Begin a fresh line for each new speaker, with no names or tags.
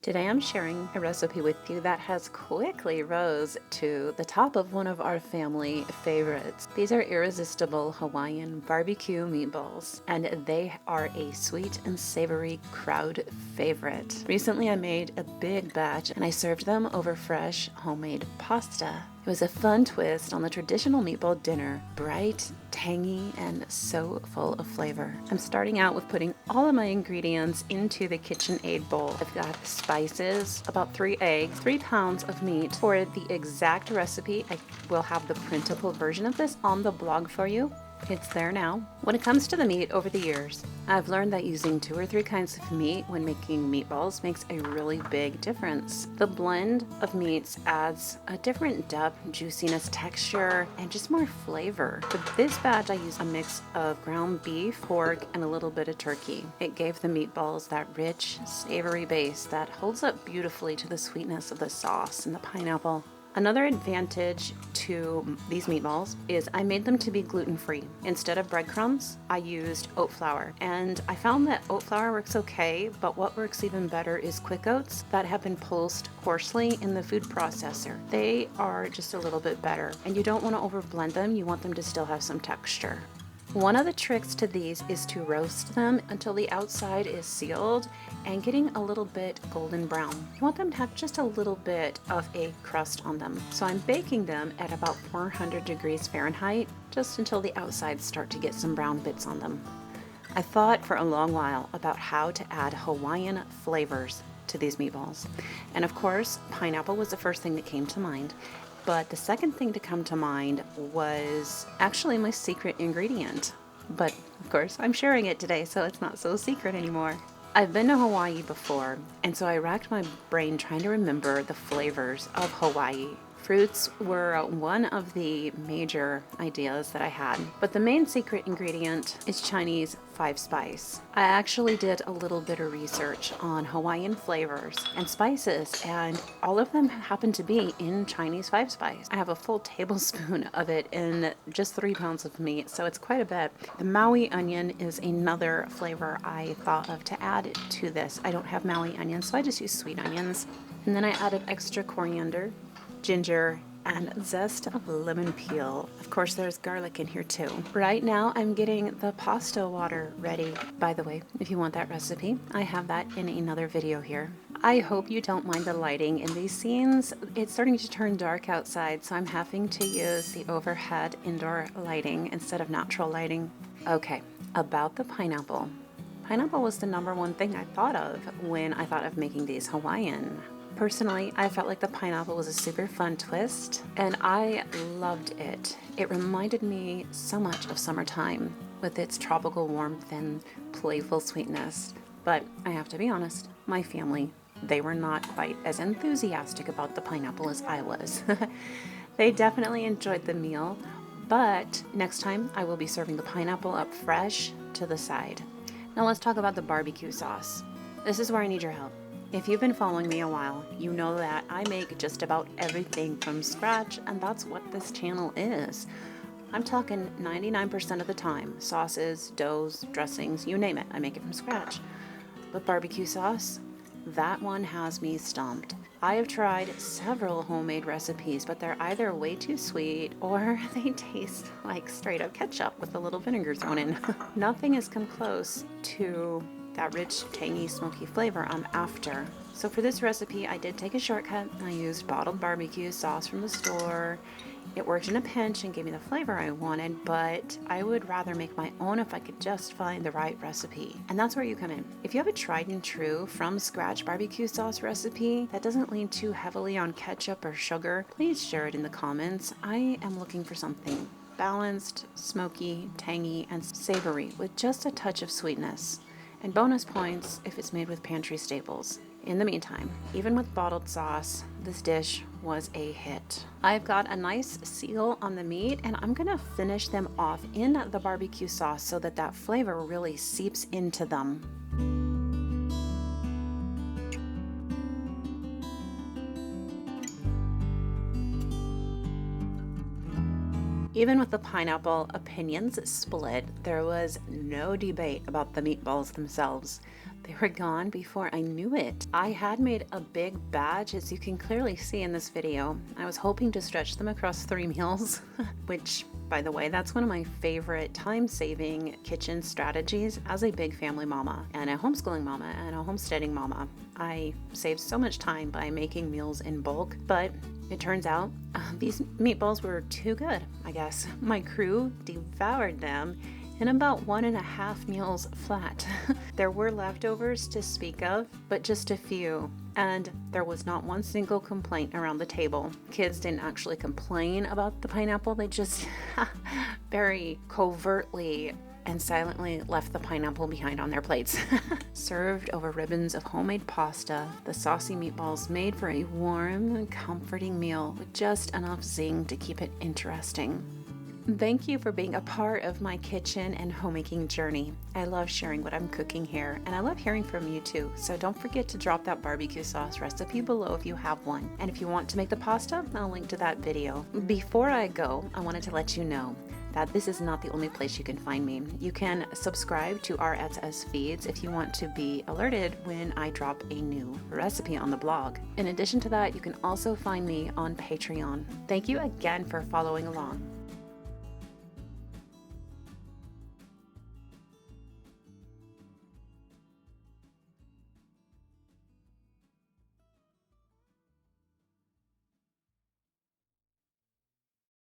Today I'm sharing a recipe with you that has quickly rose to the top of one of our family favorites. These are Irresistible Hawaiian BBQ Meatballs, and they are a sweet and savory crowd favorite. Recently I made a big batch and I served them over fresh homemade pasta. It was a fun twist on the traditional meatball dinner, bright, tangy, and so full of flavor. I'm starting out with putting all of my ingredients into the KitchenAid bowl. I've got spices, about 3 eggs, 3 pounds of meat. For the exact recipe, I will have the printable version of this on the blog for you. It's there now. When it comes to the meat over the years, I've learned that using 2 or 3 kinds of meat when making meatballs makes a really big difference. The blend of meats adds a different depth, juiciness, texture, and just more flavor. For this batch, I used a mix of ground beef, pork, and a little bit of turkey. It gave the meatballs that rich, savory base that holds up beautifully to the sweetness of the sauce and the pineapple. Another advantage to these meatballs is I made them to be gluten-free. Instead of breadcrumbs, I used oat flour. And I found that oat flour works okay, but what works even better is quick oats that have been pulsed coarsely in the food processor. They are just a little bit better. And you don't want to overblend them, you want them to still have some texture. One of the tricks to these is to roast them until the outside is sealed and getting a little bit golden brown. You want them to have just a little bit of a crust on them. So I'm baking them at about 400 degrees Fahrenheit, just until the outsides start to get some brown bits on them. I thought for a long while about how to add Hawaiian flavors to these meatballs. And of course, pineapple was the first thing that came to mind. But the second thing to come to mind was actually my secret ingredient. But of course, I'm sharing it today, so it's not so secret anymore. I've been to Hawaii before, and so I racked my brain trying to remember the flavors of Hawaii. Fruits were one of the major ideas that I had, but the main secret ingredient is Chinese 5-spice. I actually did a little bit of research on Hawaiian flavors and spices, and all of them happen to be in Chinese 5-spice. I have a full tablespoon of it in just 3 pounds of meat, so it's quite a bit. The Maui onion is another flavor I thought of to add to this. I don't have Maui onions, so I just use sweet onions. And then I added extra coriander, ginger, and zest of lemon peel. Of course, there's garlic in here too. Right now, I'm getting the pasta water ready. By the way, if you want that recipe, I have that in another video here. I hope you don't mind the lighting in these scenes. It's starting to turn dark outside, so I'm having to use the overhead indoor lighting instead of natural lighting. Okay, about the pineapple. Pineapple was the #1 thing I thought of when I thought of making these Hawaiian. Personally, I felt like the pineapple was a super fun twist, and I loved it. It reminded me so much of summertime with its tropical warmth and playful sweetness. But I have to be honest, my family, they were not quite as enthusiastic about the pineapple as I was. They definitely enjoyed the meal, but next time I will be serving the pineapple up fresh to the side. Now let's talk about the barbecue sauce. This is where I need your help. If you've been following me a while, you know that I make just about everything from scratch, and that's what this channel is. I'm talking 99% of the time. Sauces, doughs, dressings, you name it, I make it from scratch. But barbecue sauce, that one has me stumped. I have tried several homemade recipes, but they're either way too sweet or they taste like straight up ketchup with a little vinegar thrown in. Nothing has come close to that rich, tangy, smoky flavor I'm after. So for this recipe, I did take a shortcut. I used bottled barbecue sauce from the store. It worked in a pinch and gave me the flavor I wanted, but I would rather make my own if I could just find the right recipe. And that's where you come in. If you have a tried and true from scratch barbecue sauce recipe that doesn't lean too heavily on ketchup or sugar, please share it in the comments. I am looking for something balanced, smoky, tangy, and savory with just a touch of sweetness. And bonus points if it's made with pantry staples. In the meantime, even with bottled sauce, this dish was a hit. I've got a nice seal on the meat, and I'm gonna finish them off in the barbecue sauce so that that flavor really seeps into them. Even with the pineapple, opinions split. There was no debate about the meatballs themselves. They were gone before I knew it. I had made a big batch, as you can clearly see in this video. I was hoping to stretch them across 3 meals, which, by the way, that's one of my favorite time-saving kitchen strategies as a big family mama and a homeschooling mama and a homesteading mama. I save so much time by making meals in bulk, but it turns out these meatballs were too good, I guess. My crew devoured them in about 1.5 meals flat. There were leftovers to speak of, but just a few. And there was not one single complaint around the table. Kids didn't actually complain about the pineapple. They just very covertly and silently left the pineapple behind on their plates. Served over ribbons of homemade pasta, the saucy meatballs made for a warm and comforting meal with just enough zing to keep it interesting. Thank you for being a part of my kitchen and homemaking journey. I love sharing what I'm cooking here, and I love hearing from you too. So don't forget to drop that barbecue sauce recipe below if you have one. And if you want to make the pasta, I'll link to that video. Before I go, I wanted to let you know that this is not the only place you can find me. You can subscribe to RSS feeds if you want to be alerted when I drop a new recipe on the blog. In addition to that, you can also find me on Patreon. Thank you again for following along.